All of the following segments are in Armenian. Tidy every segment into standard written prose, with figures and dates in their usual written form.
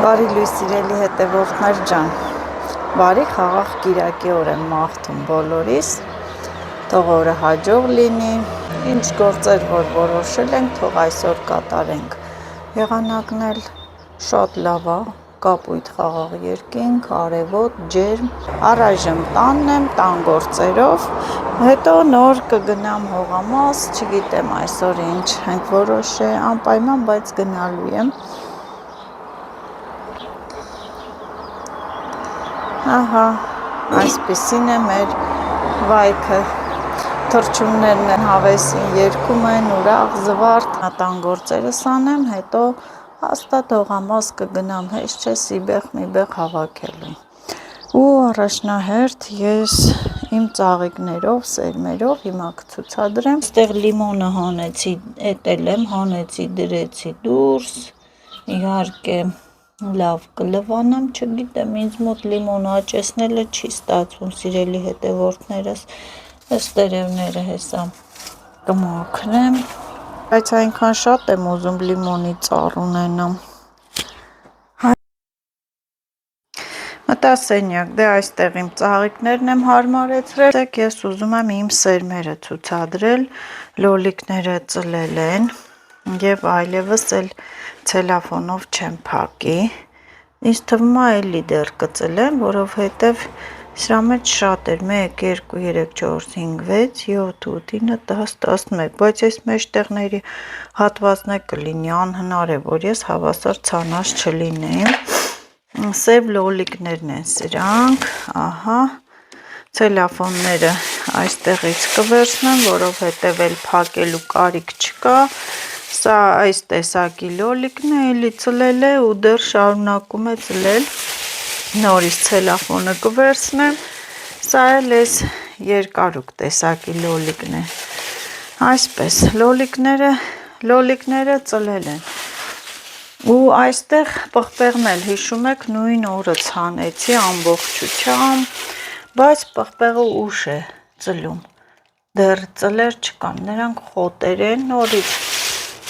Բարի լույս սիրելի հետևորդներ ջան, բարի խաղաղ կիրակի օր եմ մաղթում բոլորիս, թող օրը հաջող լինի, ինչ գործեր որ որոշել ենք, թող այսօր կատարենք, եղանակն էլ շատ լավ է, կապույտ խաղաղ երկինք, արևոտ, ջերմ, առայժմ տանն եմ, տան գործերով, հետո նոր կգնամ հողամաս, չգիտեմ այսօր ինչ ենք որոշե, անպայման, բայց գնալու եմ, Ահա, այսպիսին է մեր վայքը, թռչուններն են հավեսին երգում են, ուրախ, զվարթ, տան գործերս անեմ, հետո հաստատ հողամաս կգնամ, հեշտ չէ սիբեղ միբեղ հավաքելու։ Ու առաջնահերթ ես իմ ծաղիկներով, սերմերով հիմա կցուցադրեմ, ստեղ լիմոնը հանեցի, էտել եմ, հանեցի, դրեցի դուրս, իհարկե լավ կլվանամ, չգիտեմ, ինձ մոտ լիմոն աճեցնելը չի ստացվում, սիրելի հետևորդներս, այս տերևները հեսա կմաքրեմ, բայց այնքան շատ եմ ուզում լիմոնի ծառ ունենամ։ Մտասենյակ, դե այստեղ իմ ծաղիկներն եմ հարմարեցրել, ես ուզում եմ իմ սերմերը ցուցադրել, լոլիկները ծլել են և այլևս էլ ցելոֆանով չեմ փակի, ինձ թվում է էլի դեռ կծլեմ, որովհետև սրա մեջ շատ էր, 1, 2, 3, 4, 5, 6, 7, 8, 9, 10, 11, բայց այս մեջտեղների հատվածն է կլինի, անհնար է, որ ես հավասար ցանած չլինեմ, սև լոլիկներն են սրանք, ահա, ցելոֆանները այստեղից կվերցնեմ, որովհետև էլ փակելու կարիք չկա, սա այս տեսակի լոլիկն է, էլի ծլել է ու դեռ շարունակում է ծլել, նորից ցելոֆանը կվերցնեմ, սա էլ այս երկարուկ տեսակի լոլիկն է, այսպես, լոլիկները ծլել են, ու այստեղ պղպեղն էլ հիշում եք նույն օրը ցանեցի ամբողջությամբ, բայց պղպեղը ուշ է ծլում, դեռ ծլեր չկան, նրանք խոտեր են, նորից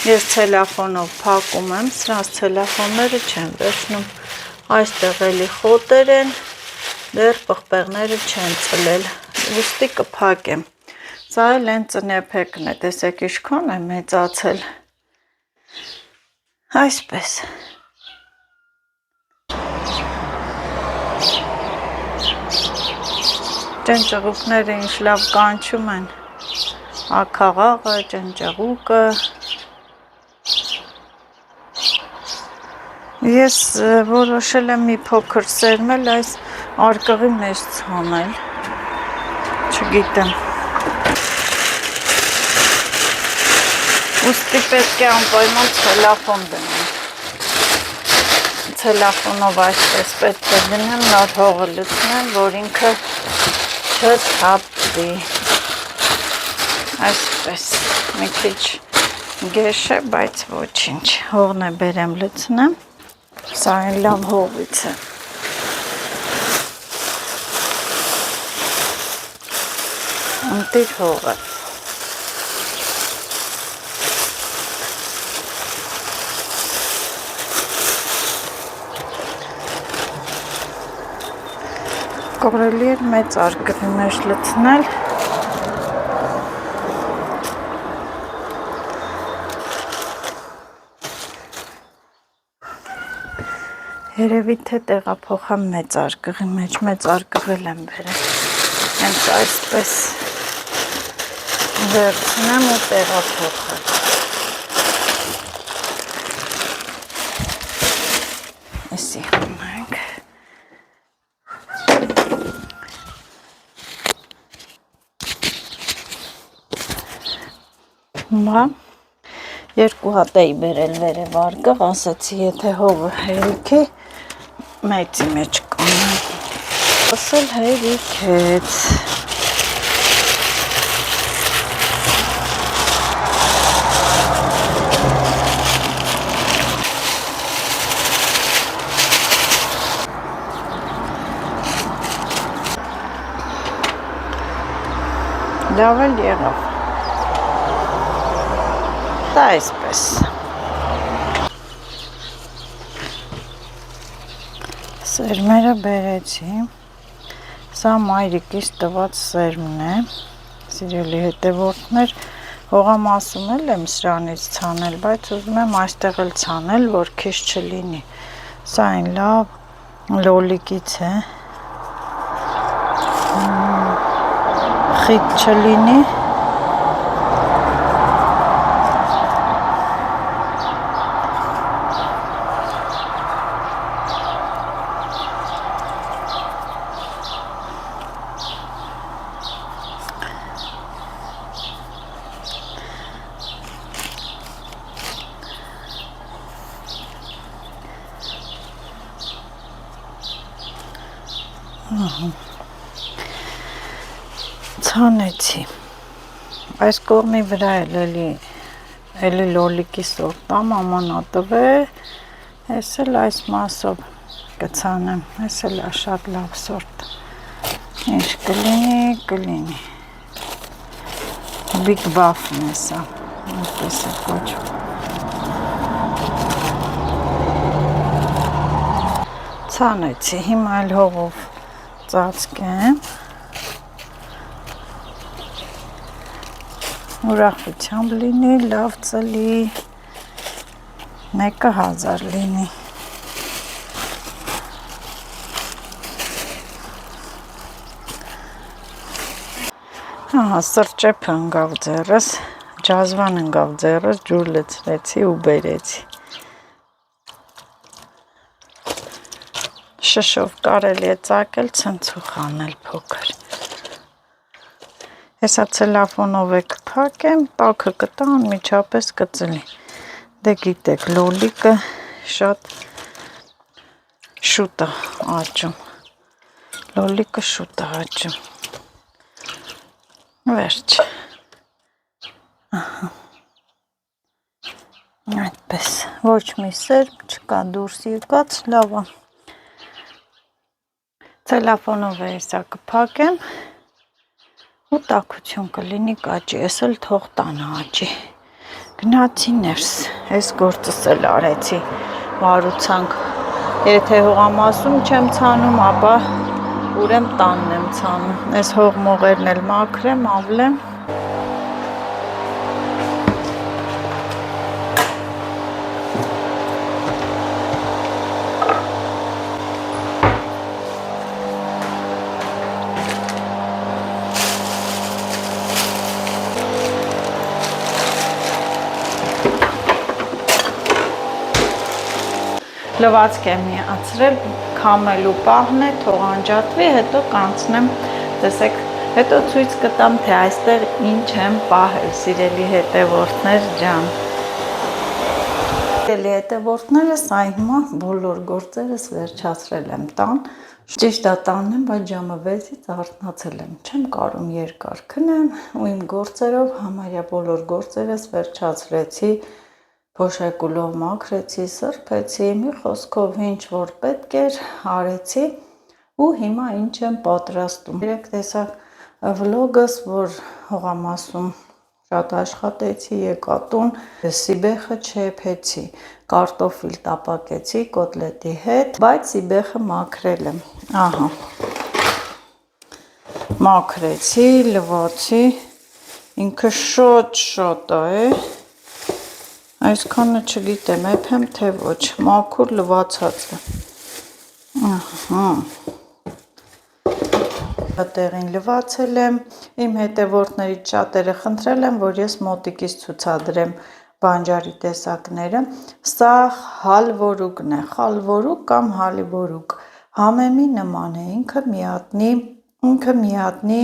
ես ցելոֆանով փակում եմ, սրանց ցելոֆանները չեմ վերցնում, այստեղ էլի խոտեր են, դեռ պղպեղները չեն ծլել, ուստի կփակեմ, սա էլ են ծնեփեկն է, տեսեք ինչքան է մեծացել, այսպես, ճնճղուկները ինչ լավ կանչում են, աքաղաղը, ճնճղուկը, ես որոշել եմ մի փոքր սերմել այս արկղի մեջ ցանել, չգիտեմ, ուստի պետք է անպայման ցելոֆան դնեմ, ցելոֆանով այսպես պետք է դնեմ, նոր հողը լցնեմ, որ ինքը չթափվի, այսպես, մի քիչ գեշ է, բայց ոչինչ, հողն է բերեմ լցնեմ, սա այն լավ հողից է, ընտիր հողը, կարելի էր մեծ արկղի մեջ լցնել, երևի թե տեղափոխամ մեծ արկղի մեջ, մեծ արկղել եմ բերել, հենց այսպես վերցնեմ ու տեղափոխեմ, էսի հանենք, հիմա երկու հատ էի բերել վերև արկղ, ասացի եթե հողը հերիքի, մեծի մեջ կանեմ, ասել հերիքեց, լավ էլ եղավ, դա այսպես, Սերմերը բերեցի, սա մայրիկիս տված սերմն է, սիրելի հետևորդներ, հողամասում էլ եմ սրանից ցանել, բայց ուզում եմ այստեղ էլ ցանել, որ քիչ չլինի, սա այն լավ լոլիկից է, խիտ չլինի, ցանեցի, այս կողմի վրա էլի լոլիկի սորտա մամանատվ է, ես էլ այս մասով կցանեմ, ես էլ շատ լավ սորտ, ինչ կլինի, բիգ բաֆն է սա, այսպես է կոչվում, ցանեցի, հիմա էլ հողով ծածկեմ, ուրախությամբ լինի, լավ ծլի, 1000 լինի, սրճեփը ընկավ ձեռս, ջազվան ընկավ ձեռս, ջուր լցրեցի ու բերեցի, շշով կարելի է ծակել, ցնցուղ անել փոքր, հեսա ցելոֆանով է կփակեմ, տաքը կտա անմիջապես կծլի, դե գիտեք լոլիկը շատ շուտ է աճում, վերջ, այդպես, ոչ մի սերմ չկա դուրս եկած, լավ է, ցելոֆանով է հեսա կփակեմ, ու տաքություն կլինի կաճի, ես էլ թող տանը աճի, գնացի ներս, այս գործս էլ արեցի, վարուցանք, եթե հողամասում չեմ ցանում, ապա ուրեմ տանն եմ ցանում, այս հողմողերն էլ մաքրեմ, ավլեմ, լվացք եմ միացրել, քամելու պահն է, թող անջատվի, հետո կանցնեմ, տեսեք, հետո ցույց կտամ, թե այստեղ ինչ եմ պահել, սիրելի հետևորդներ ջան։ Սիրելի հետևորդներս, այ հիմա բոլոր գործերս վերջացրել եմ տան, ճիշտ է տանն եմ, բայց ժամը 6-ից արթնացել եմ, չեմ կարում երկար քնեմ, ու իմ գործերով համարյա բոլոր գործերս վերջացրեցի, փոշեկուլով մաքրեցի, սրբեցի, մի խոսքով ինչ որ պետք էր, արեցի ու հիմա ինչ եմ պատրաստում։ Երեք տեսակ վլոգս, որ հողամասում շատ աշխատեցի, եկա տուն, սիբեխը չեփեցի, կարտոֆիլ տապակեցի կոտլետի հետ, բայց սիբեխը մաքրել եմ, ահա, մաքրեցի, լվացի, ինքը շատ է, այսքանը չգիտեմ, էփեմ թե ոչ, մաքուր լվացած է, տեղին լվացել եմ, իմ հետևորդներից շատերը խնդրել եմ, որ ես մոտիկից ցուցադրեմ բանջարի տեսակները, սա հալվորուկն է, խալվորուկ կամ հալիվորուկ, համեմի նման է, ինքը միատնի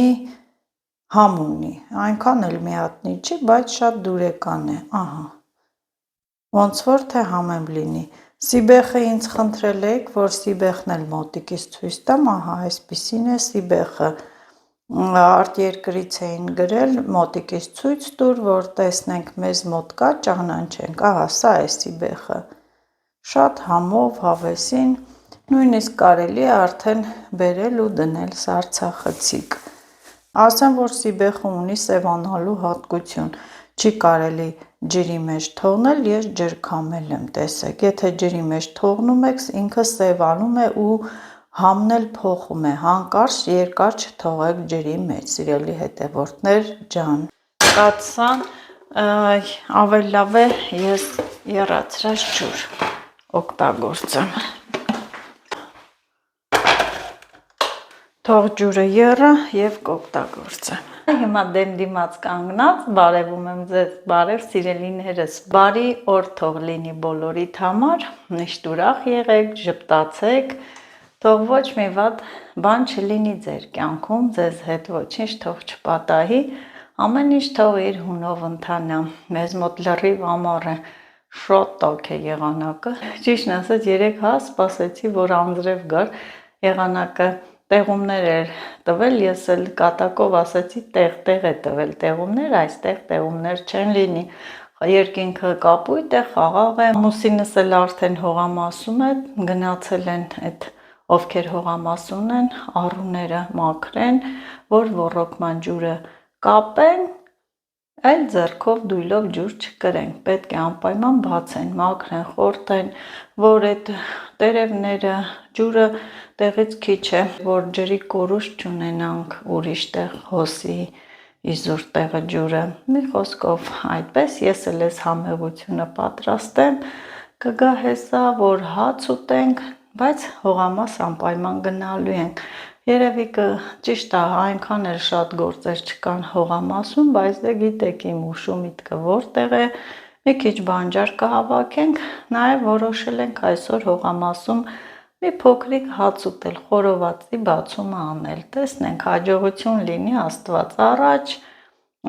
համ ունի, այնքան էլ միատնի չի, բայց շատ դուրեկան է, ահա, ոնց որ թե համեմ լինի, սիբեխը ինձ խնդրել եք, որ սիբեխն էլ մոտիկից ցույց տամ, ահա, այսպիսին է սիբեխը, արտերկրից էին գրել, մոտիկից ցույց տուր, որ տեսնենք մեզ մոտ կա, ճանաչենք, ահա, սա է սիբեխը, շատ համով, հավեսին, նույնիսկ կարելի է արդեն բերել ու դնել սառցախցիկ, ասեմ, որ սիբեխը ունի սևանալու հատկություն, չի կարելի ջրի մեջ թողնել, ես ջրքամել եմ, տեսեք, եթե ջրի մեջ թողնում եք, ինքը սևանում է ու համն էլ փոխում է, հանկարծ երկար չթողեք ջրի մեջ, սիրելի հետևորդներ ջան։ Կացան ավելի լավ է ես եռացրած ջուր օգտագործեմ։ Թող ջուրը եռա եւ կօգտագործեմ։ Հիմա դեմ դիմաց կանգնած, բարևում եմ ձեզ, բարև սիրելիներս, բարի օր թող լինի բոլորիդ համար, միշտ ուրախ եղեք, ժպտացեք, թող ոչ մի վատ բան չլինի ձեր կյանքում, ձեզ հետ ոչինչ թող չպատահի, ամեն ինչ թող իր հունով ընթանա, մեզ մոտ լրիվ ամառ է, շատ տաք է եղանակը, ճիշտն ասած երեկ սպասեցի, որ անձրև գար, եղանակը տեղումներ էր տվել, ես էլ կատակով ասացի տեղ է տվել տեղումներ, այստեղ տեղումներ չեն լինի, երկինքը կապույտ է, խաղաղ է, ամուսինս էլ արդեն հողամասում է, գնացել են այդ ովքեր հողամաս ունեն, առուները մաքրեն, որ ոռոգման ջուրը կապեն, այլ ձեռքով դույլով ջուր չկրենք, պետք է անպայման բացեն, մաքրեն, խորտեն, որ այդ տերևները, ջուրը տեղից քիչ է, որ ջրի կորուս չունենանք ուրիշ տեղ հոսի իզուր տեղը ջուրը, մի խոսքով այդպես ես էլ ես համեղությունը պատրաստեմ, կգա հեսա, որ հաց ուտենք, բայց հողամաս անպայման գնալու ենք, երևի ճիշտ է, այնքան էլ շատ գործեր չկան հողամասում, բայց դե գիտեք իմ ուշու միտքը որտեղ է, մի քիչ բանջար կհավաքենք, նաև որոշել ենք այսօր հողամասում մի փոքրիկ հաց ուտել, խորովածի բացումը անել, տեսնենք հաջողություն լինի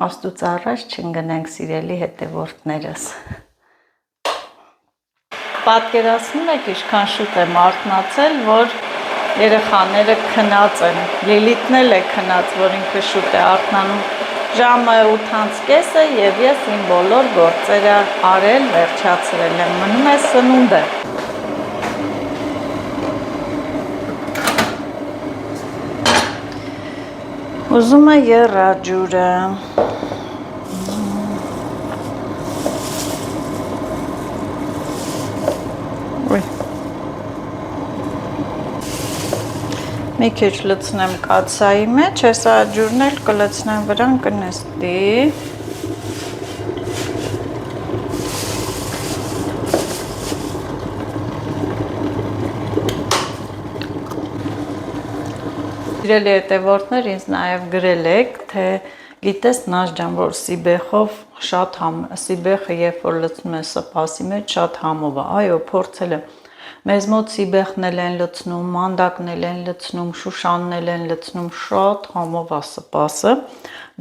Աստծուց առաջ չընկնենք սիրելի հետևորդներս։ Պատկերացնում եք ինչքան շուտ եմ արթնացել, որ երեխաները քնած են, Լիլիթն էլ է քնած, որ ինքը շուտ է արթնանում, ժամը 8:30 է և ես իմ բոլոր գործերը արել, վերջացրել եմ, մնում է սնունդը։ Ուզում է եռա ջուրը։ Մի քիչ լցնեմ կացայի մեջ, հեսա ջուրն էլ կլցնեմ վրան կնստի։ Սիրելի հետևորդներ, ինձ նաև գրել եք, թե գիտես Նազ ջան, որ սիբեխով շատ սիբեխը երբ որ լցնում է սպասի մեջ շատ համով է, այո, փորձել եմ։ Մեզ մոտ սիբեխն էլ են լցնում, մանդակն էլ են լցնում, շուշանն էլ են լցնում, շատ համով է սպասը։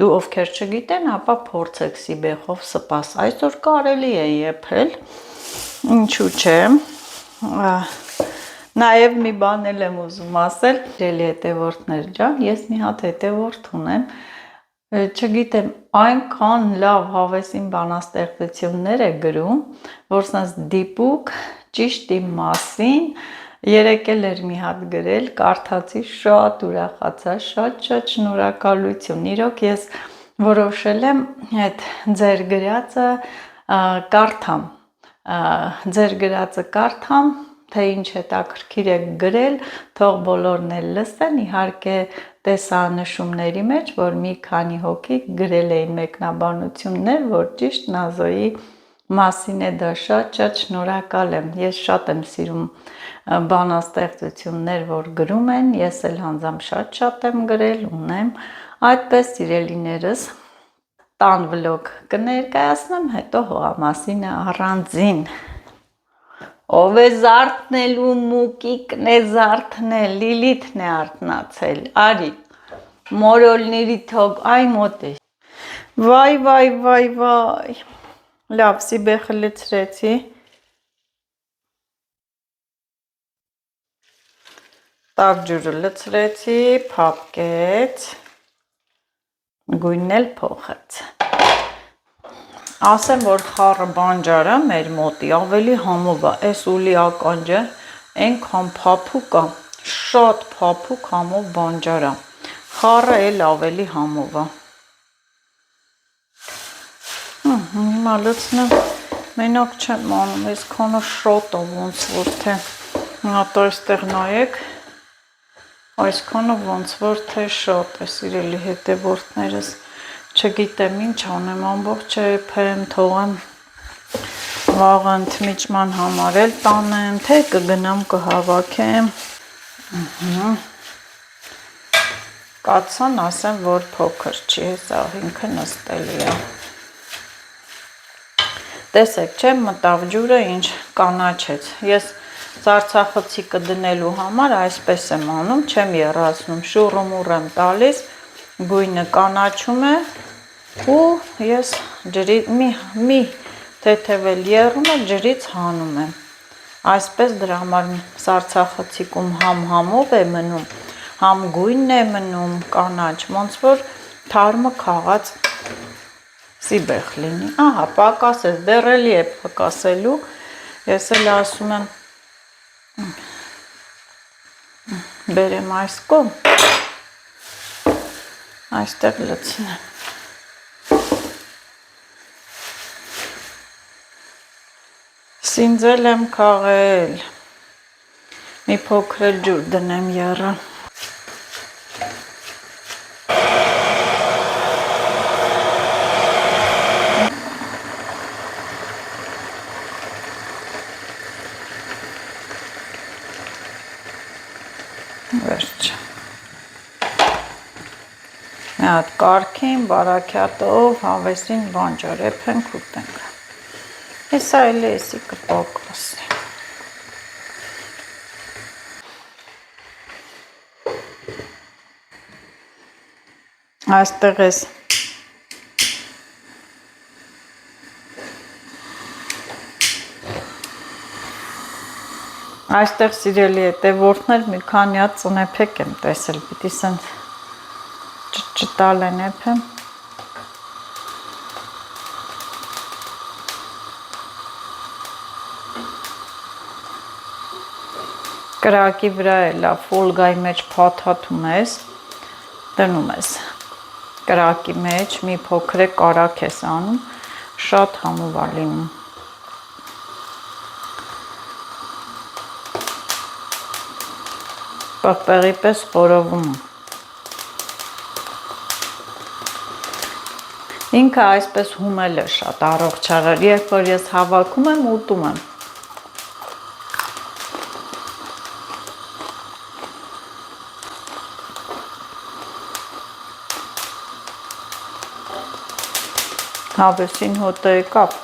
Դու ովքեր չգիտեն, ապա փորձեք սիբեխով սպաս։ Այսօր կարելի է եփել, ինչու՞ չէ։ Նաև մի բան էլ եմ ուզում ասել, սիրելի հետևորդներ ջան, ես մի հատ հետևորդ ունեմ, չգիտեմ, այնքան լավ հավեսին բանաստեղծություններ է գրում, որ սենց դիպուկ ճիշտ իմ մասին, երեկ էլ էր մի հատ գրել, կարդացի, շատ ուրախացա, շատ շնորհակալություն, իրոք ես որոշել եմ այդ ձեր գրածը կարդամ, թե ինչ հետաքրքիր եք գրել, թող բոլորն էլ լսեն, իհարկե տեսա նշումների մեջ, որ մի քանի հոգի գրել էին մեկնաբանություններ, որ ճիշտ Նազոյի մասին է դա շատ շնորհակալ եմ, ես շատ եմ սիրում բանաստեղծություններ, որ գրում են, ես էլ հանձամբ շատ եմ գրել, ունեմ, այդպես սիրելիներս, տան վլոգ կներկայացնեմ, հետո հողամասինը առանձին, ով է զարթնելու, Մուկիկն է զարթնել, Լիլիթն է արթնացել, արի, մորոլների թող, այ մոտ է, վայ, լավ, սիբեխը լցրեցի, տաք ջուրը լցրեցի, փափկեց, գույնն էլ փոխեց, ասեմ, որ խառը բանջարը մեր մոտի ավելի համով է, այս ուլի ականջը այնքան փափուկ է, շատ փափուկ համով բանջար է, խառը էլ ավելի համով է, հիմա լցնեմ, մենակ չեմ անում, ես քոնը շրոտը ոնց որ թե, հատո այստեղ նայեք, այս քոնը ոնց որ թե շոտ է, սիրելի հետևորդներս, չգիտեմ ինչ անեմ, ամբողջ եփեմ, թողեմ, վաղը ընդմիջման համար էլ տանեմ, թե կգնամ կհավաքեմ, կացան ասեմ, որ փոքր չի, հեսա ինքը նստելի է, տեսեք, չեմ մտավ ջուրը ինչ կանաչեց, ես սարցախցիկը դնելու համար այսպես եմ անում, չեմ եռացնում, շուռումուռ եմ տալիս, գույնը կանաչում է ու ես ջրի մի թեթևել եռումը ջրից հանում եմ, այսպես դրա համար սարցախցիկում համ համով է մնում, համ գույնն է մնում կանաչ, ոնց որ թարմը քաղած սիբեղ լինի, ահա պակասեց, դեռելի է պակասելու, ես էլ ասում եմ, բերեմ այս կողմ, այստեղ լցնեմ, սինձել եմ քաղել, մի փոքր էլ ջուր դնեմ եռը, վերջ, մի հատ կարգին, բարաքյատով, հավեսին բանջար եփենք ուտենք, հեսա էլ էսի կպակասի, այստեղ ես այստեղ սիրելի հետևորդներ մի քանի հատ ծնեփեք եմ տեսել, պիտի սենց ճտալ են եփեմ, կրակի վրա է լավ ֆոլգայի մեջ փաթաթում ես, դնում ես կրակի մեջ, մի փոքր կարակ ես անում, շատ համով է լինում, պղպեղի պես խորովում է, ինքը այսպես հումել է շատ առողջարար, երբ որ ես հավաքում եմ, ուտում եմ, հավեսին հոտը եկավ,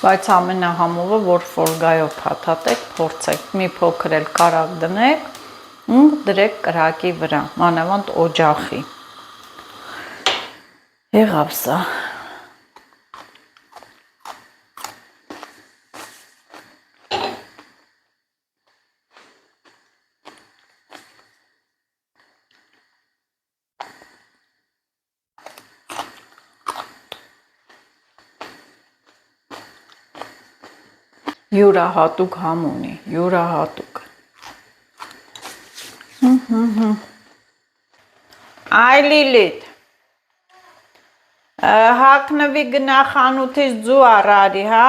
բայց ամենահամովը, որ ֆոլգայով փաթաթեք, փորձեք, մի փոքր էլ կարակ դնեք ու դրեք կրակի վրա, մանավանդ օջախի, եղավ սա, յուրահատուկ համ ունի, յուրահատուկ, այ Լիլիթ, հագնվի գնա խանութից ձու առարի, հա,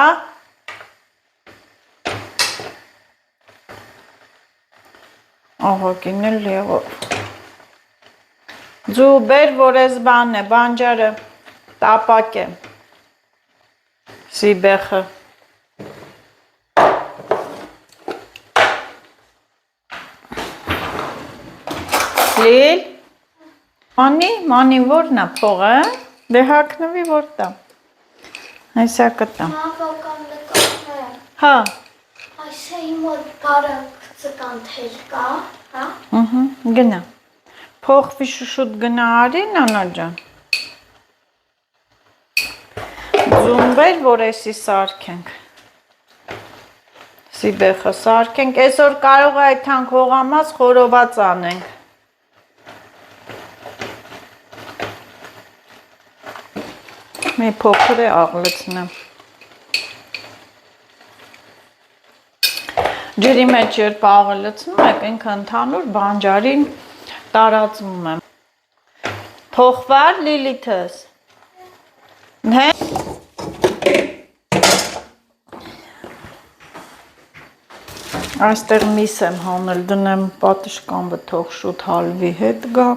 ահագին էլ եղով, ձու բեր, որ ես բան է, բանջարը, տապակ է, սիբեխը, Լիլ, մանի որն է փողը, դե հագնվի որ տա, այսա կտա, հա, այսա իմ որ բարակ ծկանթեր կա, հա, գնա, փողվի շուշուտ գնա արի, նանա ջան, ձումբեր, որ էսի սարքենք, սիբեխը սարքենք, այսօր կարող է այդանք հողամաս խորոված անենք, մի փոքր է աղլեցնեմ, Ջրի մեջ երբ աղը լցնում եք, ինքը ընդհանուր բանջարին տարածվում է։ Փոխվար Լիլիթս։ Հե։ Այստեղ միս եմ հանել, դնեմ պատշկամբը թող շուտ հալվի հետ գա։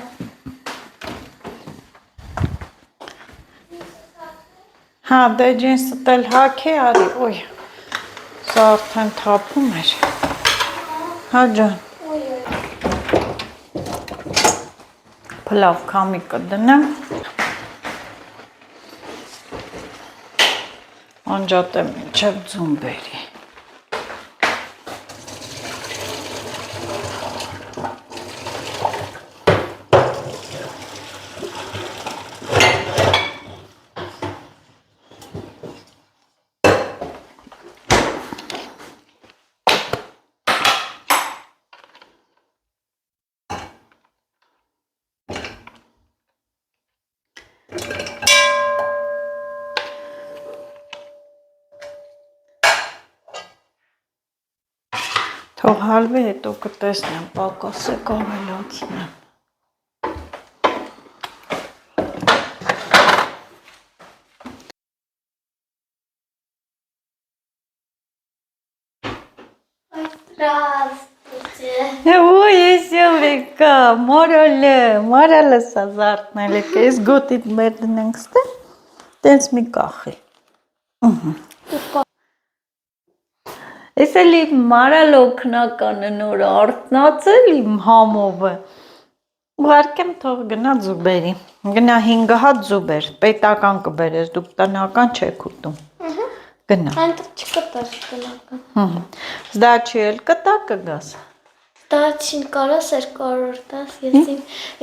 Հա, դե ջինսդ էլ հագի արի, ոյ, սա արդեն թափում էր։ Հա ջան։ Փլավ քամիկը դնեմ։ Անջատեմ մինչև ձուն բերի։ Թող հալվի, հետո կտեսնեմ, պակաս է կավելացնեմ։ Здравствуйте. Ой, Есеврика, մորալը սազարդնել եք, ես գոտիտ մեր դնենք ստե, տենց մի կախի։ Ես էլ իմ մարալ օգնականը նոր արտնացել իմ համովը, ուղարկեմ թող գնա ձուբերի, գնա 5 հատ ձուբեր, պետական կբերես, դուք տնական չեք ուտում, գնա։ Այնտեղ չկտար տնական։ Զդաչի էլ կտա կգաս։ Դա չին կարաս 200 տաս, ես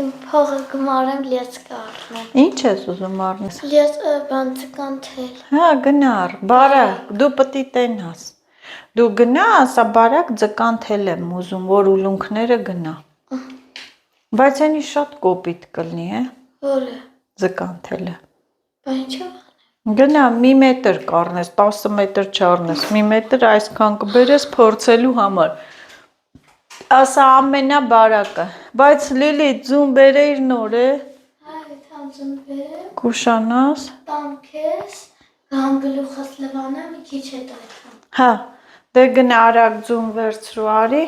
իմ փողը գմարեմ լիած կառնեմ։ Ինչ ես ուզում առնես։ Լիած բանցկան թել։ Հա, գնար, բարակ, դու պտի տենաս։ Դու գնա, ասա բարակ ձկան թել եմ ուզում, որ ուլունքները գնա։ Բայց այնի շատ կոպիտ կլնի, է։ Որը։ Ձկան թելը։ Բա ինչով։ Գնա, մի մետր կառնես, 10 մետր չառնես, մի մետր այսքան կբերես փորձելու համար։ Ասա ամենա բարակը, բայց Լիլի ձուն բերեիր նոր է։ Հա, թանձուն բերեմ։ Կուշանաս։ Տանքես, գամ գլուխս լվանեմ, մի քիչ հետո այդքան։ Հա, դե գնա արագ ձուն վերցրու արի։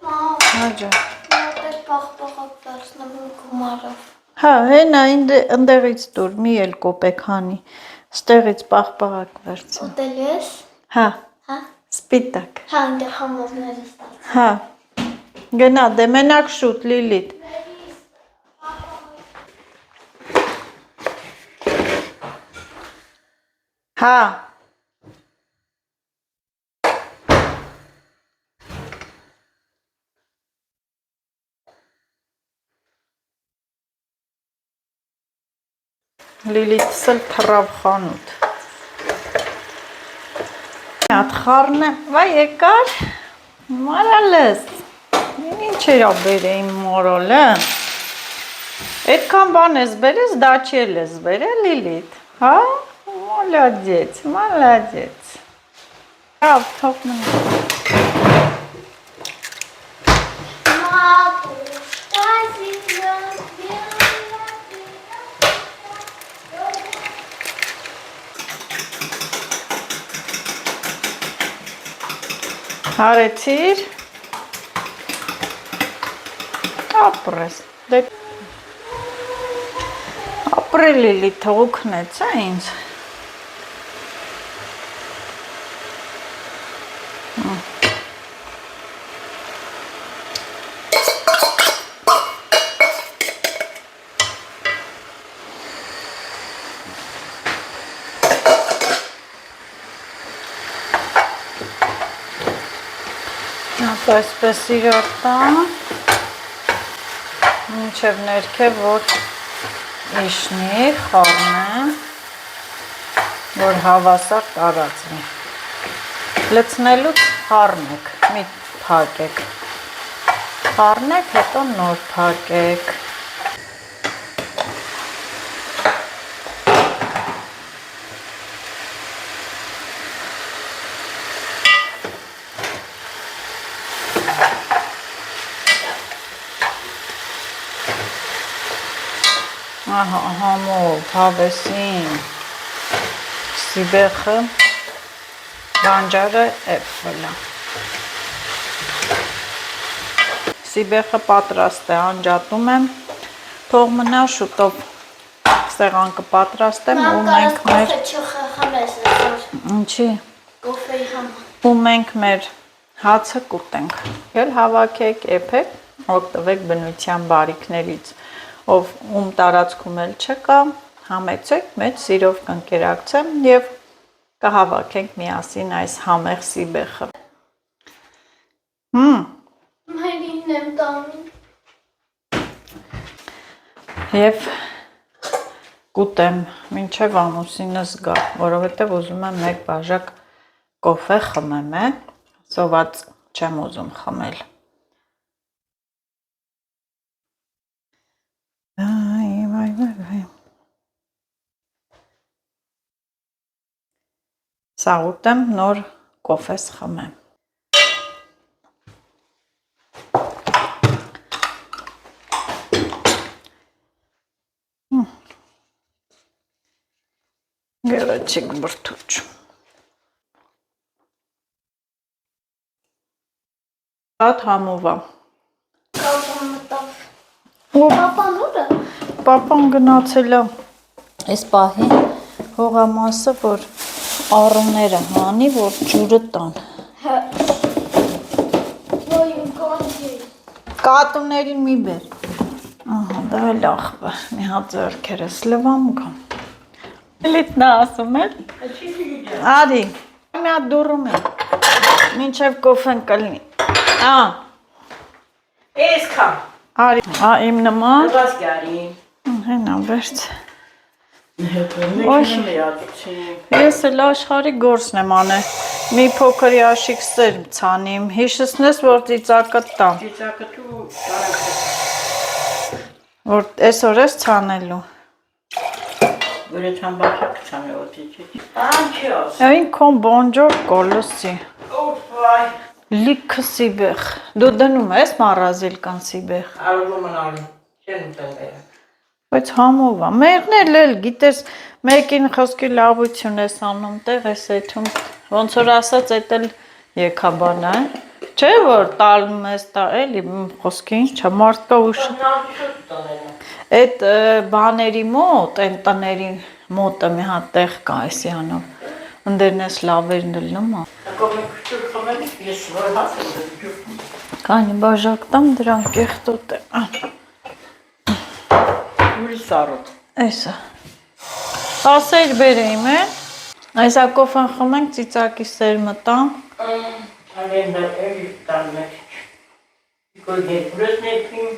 Մամ, Հա ջան։ մոտեր պաղպաղակ վերցնեմ իմ գումարով։ Հա, հենա ընդեղից դուր, մի էլ կոպեկ հանի, ստեղից պաղպաղակ վերցն։ Ուտել ես։ Հա, Հա։ սպիտակ։ Հա, այնտեղ համովները ստացա։ Հա, գնա, դե մենակ շուտ Լիլիթ։ Հա։ Լիլիթս էլ թռավ խանութ։ Հատ խառն է, վայ եկար, մարալս, ինչ էր բերեին մորոլը, էդքան բան ես բերես, դաչել ես բերել Լիլիթ, հա, մոլադեց, մալադեց, հավ, թող մնա։ Հարեցիր, ապրես, դե ապրել Լիլիթը օգնեց է ինձ։ Այսպես իրար տան, մինչև ներքև որ իշնի, խառնեմ, որ հավասար տարածվի։ Լցնելուց խառնեք, մի փակեք։ Խառնեք, հետո նոր փակեք։ Ահա, համով, հավեսին, սիբեխը, բանջարը, էփլը։ Սիբեխը պատրաստ է, անջատում եմ, թող մնա շուտով սեղան կպատրաստեմ ու մենք մեր ինչի ու մենք մեր հացը կուտենք։ Ել հավաքեք, էփեք, օգտվեք բնության բարիքներից, ով ում տարածքում էլ չկա, համեցեք, մեծ սիրով կընկերակցեմ եւ կհավաքենք միասին այս համեղ սիբեխը։ Մայրին եմ տանում։ Եվ կուտեմ, մինչև ամուսինս գա, որովհետև ուզում եմ մեկ բաժակ կոֆե խմեմ, սոված չեմ ուզում խմել։ Սա ուտեմ, նոր կոֆես խմեմ։ Գեղեցիկ բրդուճ։ Շատ համով է։ Կապան մտավ։ Պապան ուր է։ Պապան գնացել է այս պահի հողամասը, որ առուները հանի, որ ջուրը տան։ Ոյ կոնջի։ Կատուներին մի բեր։ Ահա, դա էլ աղբը, մի հատ ձեռքերս լվամ գամ։ Լիտնա ասում էլ։ Արի, մի հատ դուրում է, մինչև կոֆեն կլնի։ Ես կամ։ Արի, իմ նման։ Լվաս գարի։ Հենա վերց։ Ոյ։ Ես էլ աշխարի գործն եմ անել, մի փոքր ящик սեր ցանիմ, հիշեցնես, որ ծիծակը տամ, Ծիծակը դու տարած։ որ այսօր ես ցանելու։ Որեցան բախակ ցանը ոչի։ Անչոս։ Այն քոն բոնջոր կոլոսի։ Ոյ։ Լիքը սիբեխ։ Դու դնում ես մարազիլկան սիբեխ։ Արվում անալի։ Չեն ուտել։ Բայց համով է։ Մերն էլ գիտես, մեկին խոսքի լավություն ես անում, տեղ ես եթում, ոնց որ ասած, էդ էլ եկաբան է, չէ որ տալում ես տա էլի խոսքին, չէ մարդկա ուշ։ Այդ բաների մոտ, այն տների մոտը մի հատ տեղ կա այսյանով, ընդերն ես լավերն էլ նմա։ Կանի բաժակ տամ դրան կեղտոտ է։ Ուրի սարոտ։ Այսա։ Ասեր բերեիմ է, այսա կոֆան խմենք, ծիծակի սեր մտամ։ Ալենდა էլի տանմեկ։ Իկոր գետուրս նեքին,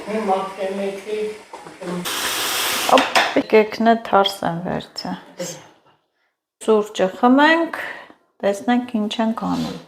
մի մաղթեմ էքի։ Կեքնը թարս են վերցը։ Սուրճը խմենք, տեսնենք ինչ ենք անում։